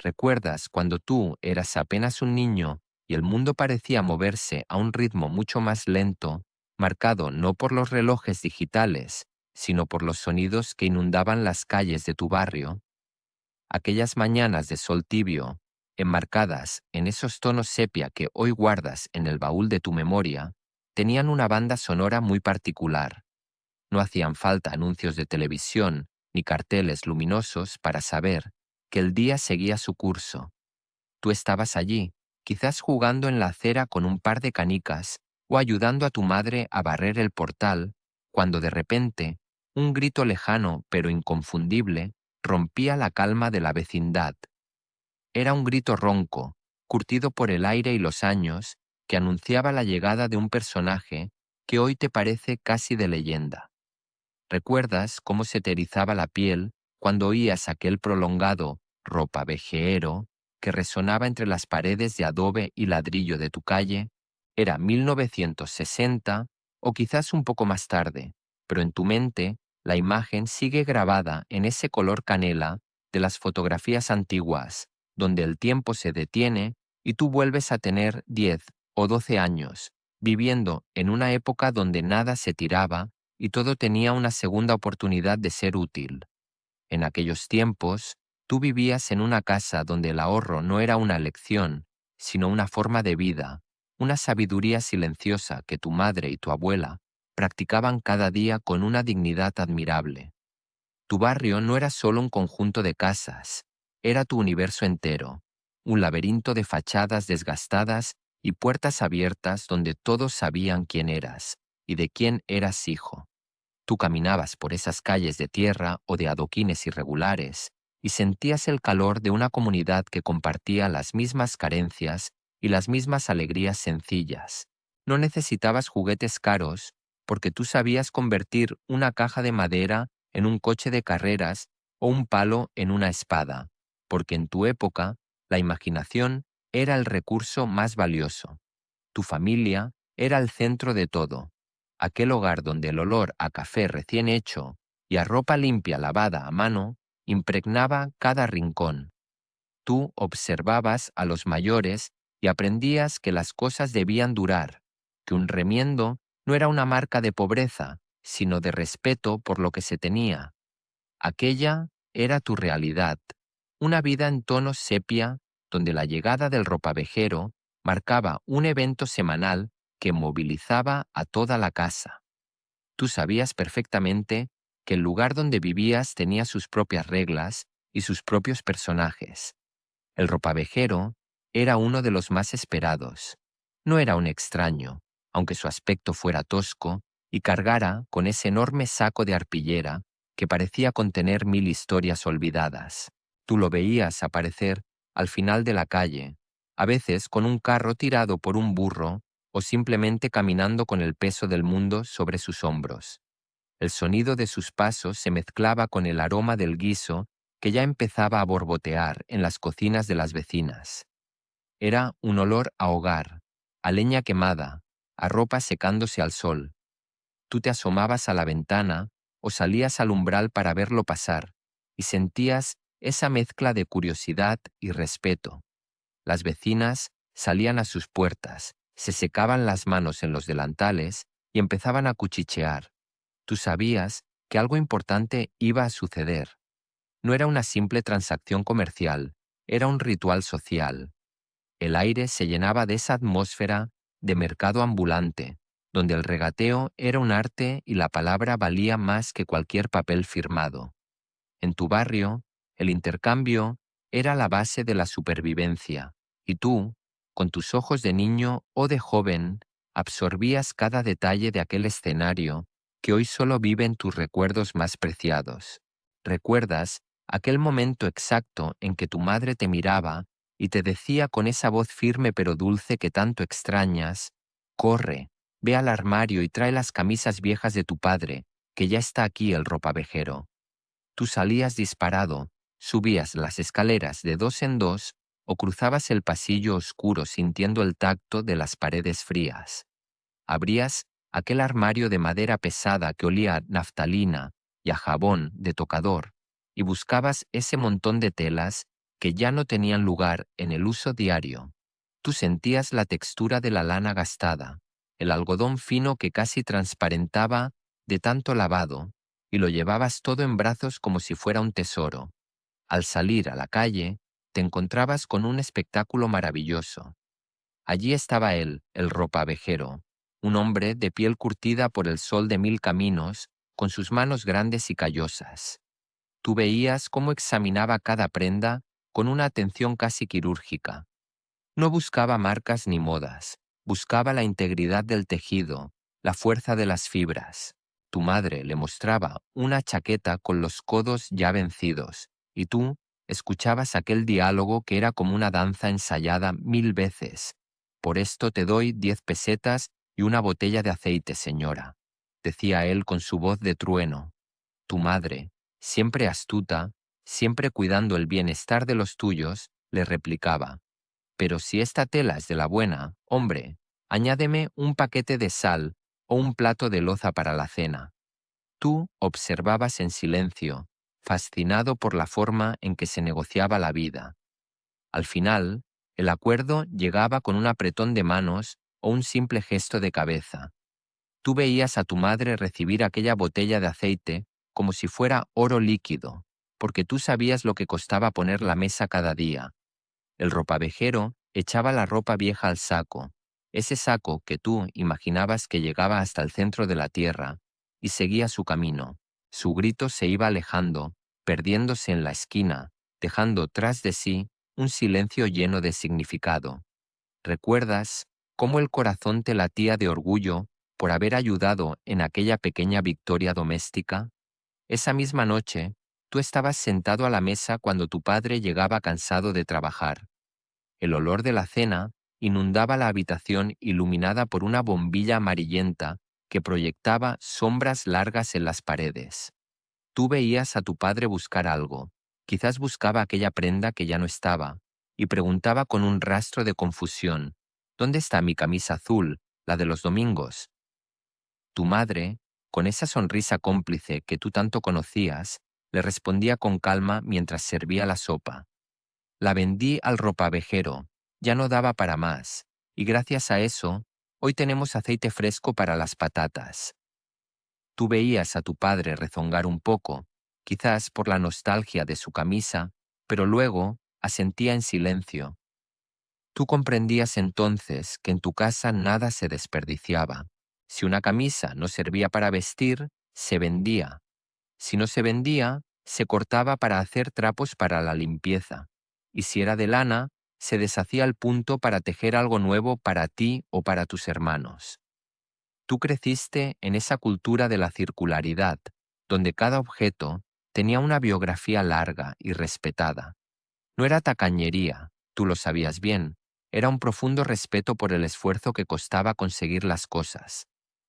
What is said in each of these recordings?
¿Recuerdas cuando tú eras apenas un niño y el mundo parecía moverse a un ritmo mucho más lento, marcado no por los relojes digitales, sino por los sonidos que inundaban las calles de tu barrio? Aquellas mañanas de sol tibio, enmarcadas en esos tonos sepia que hoy guardas en el baúl de tu memoria, tenían una banda sonora muy particular. No hacían falta anuncios de televisión ni carteles luminosos para saber que el día seguía su curso. Tú estabas allí, quizás jugando en la acera con un par de canicas o ayudando a tu madre a barrer el portal, cuando de repente un grito lejano pero inconfundible rompía la calma de la vecindad. Era un grito ronco, curtido por el aire y los años, que anunciaba la llegada de un personaje que hoy te parece casi de leyenda. ¿Recuerdas cómo se te erizaba la piel cuando oías aquel prolongado ropavejero que resonaba entre las paredes de adobe y ladrillo de tu calle? Era 1960 o quizás un poco más tarde, pero en tu mente la imagen sigue grabada en ese color canela de las fotografías antiguas, donde el tiempo se detiene y tú vuelves a tener 10 o 12 años, viviendo en una época donde nada se tiraba y todo tenía una segunda oportunidad de ser útil. En aquellos tiempos, tú vivías en una casa donde el ahorro no era una elección, sino una forma de vida, una sabiduría silenciosa que tu madre y tu abuela practicaban cada día con una dignidad admirable. Tu barrio no era solo un conjunto de casas, era tu universo entero, un laberinto de fachadas desgastadas y puertas abiertas donde todos sabían quién eras y de quién eras hijo. Tú caminabas por esas calles de tierra o de adoquines irregulares y sentías el calor de una comunidad que compartía las mismas carencias y las mismas alegrías sencillas. No necesitabas juguetes caros porque tú sabías convertir una caja de madera en un coche de carreras o un palo en una espada, porque en tu época la imaginación era el recurso más valioso. Tu familia era el centro de todo, aquel hogar donde el olor a café recién hecho y a ropa limpia lavada a mano impregnaba cada rincón. Tú observabas a los mayores y aprendías que las cosas debían durar, que un remiendo no era una marca de pobreza, sino de respeto por lo que se tenía. Aquella era tu realidad, una vida en tonos sepia donde la llegada del ropavejero marcaba un evento semanal que movilizaba a toda la casa. Tú sabías perfectamente que el lugar donde vivías tenía sus propias reglas y sus propios personajes. El ropavejero era uno de los más esperados. No era un extraño, aunque su aspecto fuera tosco y cargara con ese enorme saco de arpillera que parecía contener 1000 historias olvidadas. Tú lo veías aparecer al final de la calle, a veces con un carro tirado por un burro o simplemente caminando con el peso del mundo sobre sus hombros. El sonido de sus pasos se mezclaba con el aroma del guiso que ya empezaba a borbotear en las cocinas de las vecinas. Era un olor a hogar, a leña quemada, a ropa secándose al sol. Tú te asomabas a la ventana o salías al umbral para verlo pasar y sentías esa mezcla de curiosidad y respeto. Las vecinas salían a sus puertas, se secaban las manos en los delantales y empezaban a cuchichear. Tú sabías que algo importante iba a suceder. No era una simple transacción comercial, era un ritual social. El aire se llenaba de esa atmósfera de mercado ambulante, donde el regateo era un arte y la palabra valía más que cualquier papel firmado. En tu barrio, el intercambio era la base de la supervivencia, y tú, con tus ojos de niño o de joven, absorbías cada detalle de aquel escenario que hoy solo vive en tus recuerdos más preciados. ¿Recuerdas aquel momento exacto en que tu madre te miraba y te decía con esa voz firme pero dulce que tanto extrañas: corre, ve al armario y trae las camisas viejas de tu padre, que ya está aquí el ropavejero? Tú salías disparado, subías las escaleras de dos en dos o cruzabas el pasillo oscuro sintiendo el tacto de las paredes frías. Abrías aquel armario de madera pesada que olía a naftalina y a jabón de tocador y buscabas ese montón de telas que ya no tenían lugar en el uso diario. Tú sentías la textura de la lana gastada, el algodón fino que casi transparentaba de tanto lavado, y lo llevabas todo en brazos como si fuera un tesoro. Al salir a la calle, te encontrabas con un espectáculo maravilloso. Allí estaba él, el ropavejero, un hombre de piel curtida por el sol de 1000 caminos, con sus manos grandes y callosas. Tú veías cómo examinaba cada prenda con una atención casi quirúrgica. No buscaba marcas ni modas, buscaba la integridad del tejido, la fuerza de las fibras. Tu madre le mostraba una chaqueta con los codos ya vencidos, y tú escuchabas aquel diálogo que era como una danza ensayada 1000 veces. Por esto te doy 10 pesetas y una botella de aceite, señora, decía él con su voz de trueno. Tu madre, siempre astuta, siempre cuidando el bienestar de los tuyos, le replicaba: pero si esta tela es de la buena, hombre, añádeme un paquete de sal o un plato de loza para la cena. Tú observabas en silencio, fascinado por la forma en que se negociaba la vida. Al final, el acuerdo llegaba con un apretón de manos o un simple gesto de cabeza. Tú veías a tu madre recibir aquella botella de aceite como si fuera oro líquido, porque tú sabías lo que costaba poner la mesa cada día. El ropavejero echaba la ropa vieja al saco, ese saco que tú imaginabas que llegaba hasta el centro de la tierra, y seguía su camino. Su grito se iba alejando, perdiéndose en la esquina, dejando tras de sí un silencio lleno de significado. ¿Recuerdas cómo el corazón te latía de orgullo por haber ayudado en aquella pequeña victoria doméstica? Esa misma noche, tú estabas sentado a la mesa cuando tu padre llegaba cansado de trabajar. El olor de la cena inundaba la habitación iluminada por una bombilla amarillenta que proyectaba sombras largas en las paredes. Tú veías a tu padre buscar algo, quizás buscaba aquella prenda que ya no estaba, y preguntaba con un rastro de confusión: ¿dónde está mi camisa azul, la de los domingos? Tu madre, con esa sonrisa cómplice que tú tanto conocías, le respondía con calma mientras servía la sopa: la vendí al ropavejero, ya no daba para más, y gracias a eso, hoy tenemos aceite fresco para las patatas. Tú veías a tu padre rezongar un poco, quizás por la nostalgia de su camisa, pero luego asentía en silencio. Tú comprendías entonces que en tu casa nada se desperdiciaba. Si una camisa no servía para vestir, se vendía. Si no se vendía, se cortaba para hacer trapos para la limpieza. Y si era de lana, se deshacía al punto para tejer algo nuevo para ti o para tus hermanos. Tú creciste en esa cultura de la circularidad, donde cada objeto tenía una biografía larga y respetada. No era tacañería, tú lo sabías bien, era un profundo respeto por el esfuerzo que costaba conseguir las cosas.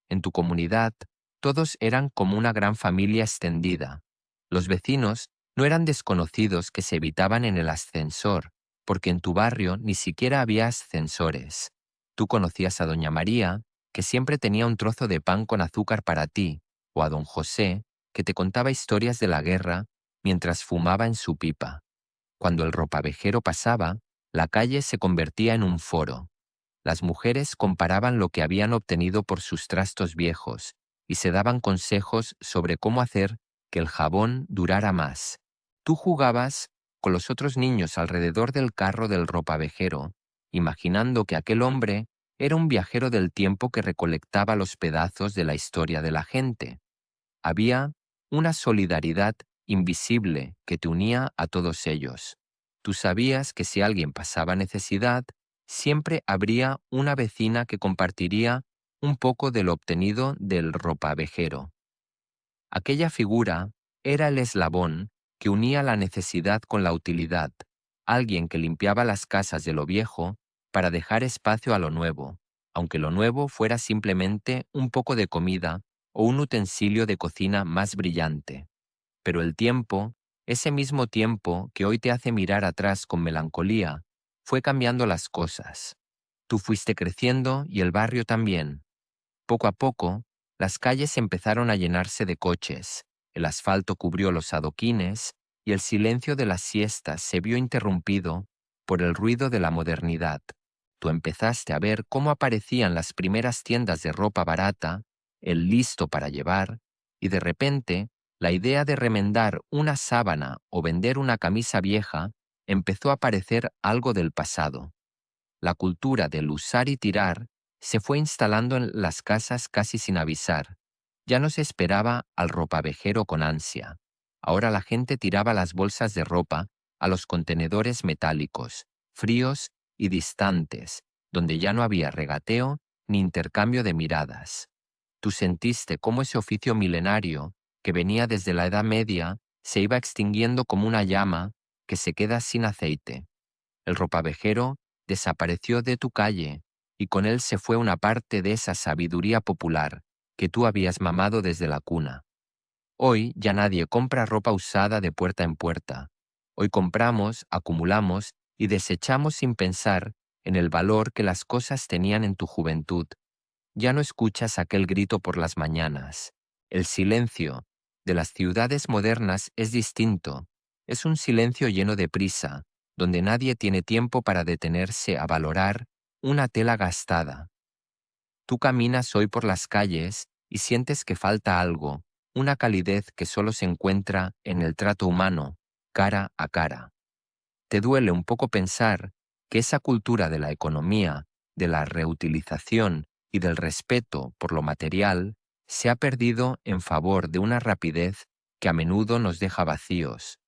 En tu comunidad, todos eran como una gran familia extendida. Los vecinos no eran desconocidos que se evitaban en el ascensor, porque en tu barrio ni siquiera había ascensores. Tú conocías a doña María, que siempre tenía un trozo de pan con azúcar para ti, o a don José, que te contaba historias de la guerra mientras fumaba en su pipa. Cuando el ropavejero pasaba, la calle se convertía en un foro. Las mujeres comparaban lo que habían obtenido por sus trastos viejos y se daban consejos sobre cómo hacer que el jabón durara más. Tú jugabas con los otros niños alrededor del carro del ropavejero, imaginando que aquel hombre era un viajero del tiempo que recolectaba los pedazos de la historia de la gente. Había una solidaridad invisible que te unía a todos ellos. Tú sabías que si alguien pasaba necesidad, siempre habría una vecina que compartiría un poco de lo obtenido del ropavejero. Aquella figura era el eslabón que unía la necesidad con la utilidad, alguien que limpiaba las casas de lo viejo para dejar espacio a lo nuevo, aunque lo nuevo fuera simplemente un poco de comida o un utensilio de cocina más brillante. Pero el tiempo, ese mismo tiempo que hoy te hace mirar atrás con melancolía, fue cambiando las cosas. Tú fuiste creciendo y el barrio también. Poco a poco, las calles empezaron a llenarse de coches, el asfalto cubrió los adoquines y el silencio de las siestas se vio interrumpido por el ruido de la modernidad. Tú empezaste a ver cómo aparecían las primeras tiendas de ropa barata, el listo para llevar, y de repente la idea de remendar una sábana o vender una camisa vieja empezó a parecer algo del pasado. La cultura del usar y tirar se fue instalando en las casas casi sin avisar. Ya no se esperaba al ropavejero con ansia. Ahora la gente tiraba las bolsas de ropa a los contenedores metálicos, fríos y distantes, donde ya no había regateo ni intercambio de miradas. Tú sentiste cómo ese oficio milenario, que venía desde la Edad Media, se iba extinguiendo como una llama que se queda sin aceite. El ropavejero desapareció de tu calle y con él se fue una parte de esa sabiduría popular que tú habías mamado desde la cuna. Hoy ya nadie compra ropa usada de puerta en puerta. Hoy compramos, acumulamos y desechamos sin pensar en el valor que las cosas tenían en tu juventud. Ya no escuchas aquel grito por las mañanas. El silencio de las ciudades modernas es distinto. Es un silencio lleno de prisa, donde nadie tiene tiempo para detenerse a valorar una tela gastada. Tú caminas hoy por las calles y sientes que falta algo, una calidez que solo se encuentra en el trato humano, cara a cara. Te duele un poco pensar que esa cultura de la economía, de la reutilización y del respeto por lo material se ha perdido en favor de una rapidez que a menudo nos deja vacíos.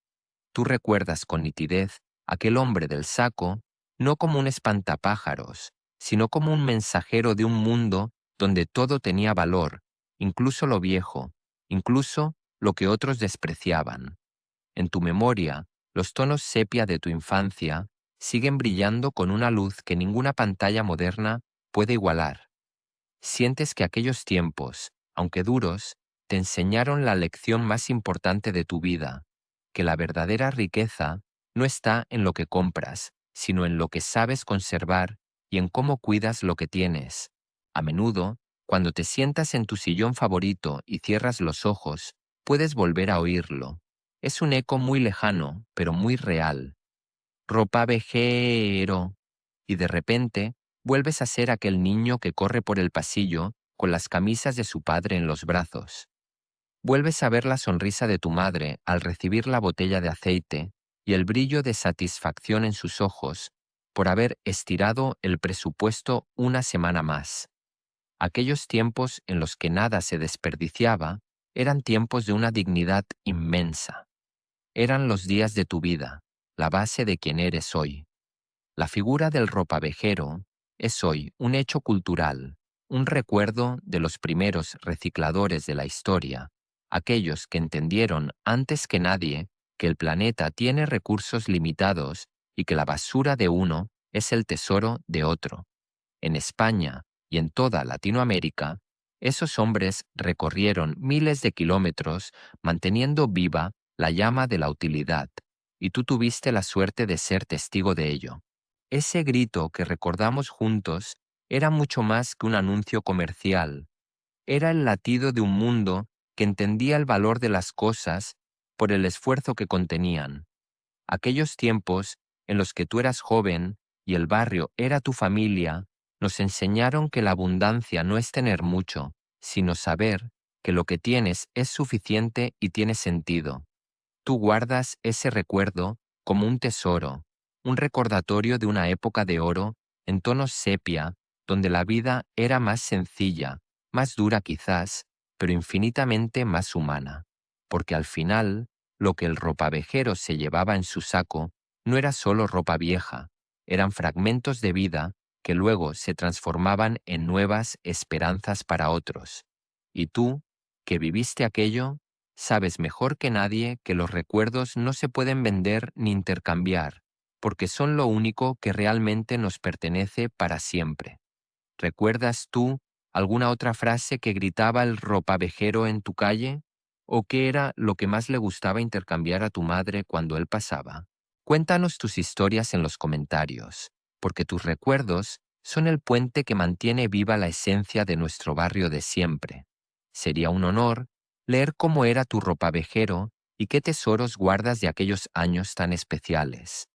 Tú recuerdas con nitidez aquel hombre del saco no como un espantapájaros, sino como un mensajero de un mundo donde todo tenía valor, incluso lo viejo, incluso lo que otros despreciaban. En tu memoria, los tonos sepia de tu infancia siguen brillando con una luz que ninguna pantalla moderna puede igualar. Sientes que aquellos tiempos, aunque duros, te enseñaron la lección más importante de tu vida, que la verdadera riqueza no está en lo que compras, sino en lo que sabes conservar y en cómo cuidas lo que tienes. A menudo, cuando te sientas en tu sillón favorito y cierras los ojos, puedes volver a oírlo. Es un eco muy lejano, pero muy real. Ropa vejero. Y de repente, vuelves a ser aquel niño que corre por el pasillo con las camisas de su padre en los brazos. Vuelves a ver la sonrisa de tu madre al recibir la botella de aceite y el brillo de satisfacción en sus ojos por haber estirado el presupuesto una semana más. Aquellos tiempos en los que nada se desperdiciaba eran tiempos de una dignidad inmensa. Eran los días de tu vida, la base de quien eres hoy. La figura del ropavejero es hoy un hecho cultural, un recuerdo de los primeros recicladores de la historia, aquellos que entendieron antes que nadie que el planeta tiene recursos limitados y que la basura de uno es el tesoro de otro. En España y en toda Latinoamérica, esos hombres recorrieron miles de kilómetros manteniendo viva la llama de la utilidad, y tú tuviste la suerte de ser testigo de ello. Ese grito que recordamos juntos era mucho más que un anuncio comercial, era el latido de un mundo que entendía el valor de las cosas por el esfuerzo que contenían. Aquellos tiempos en los que tú eras joven y el barrio era tu familia, nos enseñaron que la abundancia no es tener mucho, sino saber que lo que tienes es suficiente y tiene sentido. Tú guardas ese recuerdo como un tesoro, un recordatorio de una época de oro en tonos sepia, donde la vida era más sencilla, más dura quizás, pero infinitamente más humana. Porque al final, lo que el ropavejero se llevaba en su saco no era solo ropa vieja, eran fragmentos de vida que luego se transformaban en nuevas esperanzas para otros. Y tú, que viviste aquello, sabes mejor que nadie que los recuerdos no se pueden vender ni intercambiar, porque son lo único que realmente nos pertenece para siempre. ¿Recuerdas tú alguna otra frase que gritaba el ropavejero en tu calle? ¿O qué era lo que más le gustaba intercambiar a tu madre cuando él pasaba? Cuéntanos tus historias en los comentarios, porque tus recuerdos son el puente que mantiene viva la esencia de nuestro barrio de siempre. Sería un honor leer cómo era tu ropavejero ¿Y qué tesoros guardas de aquellos años tan especiales?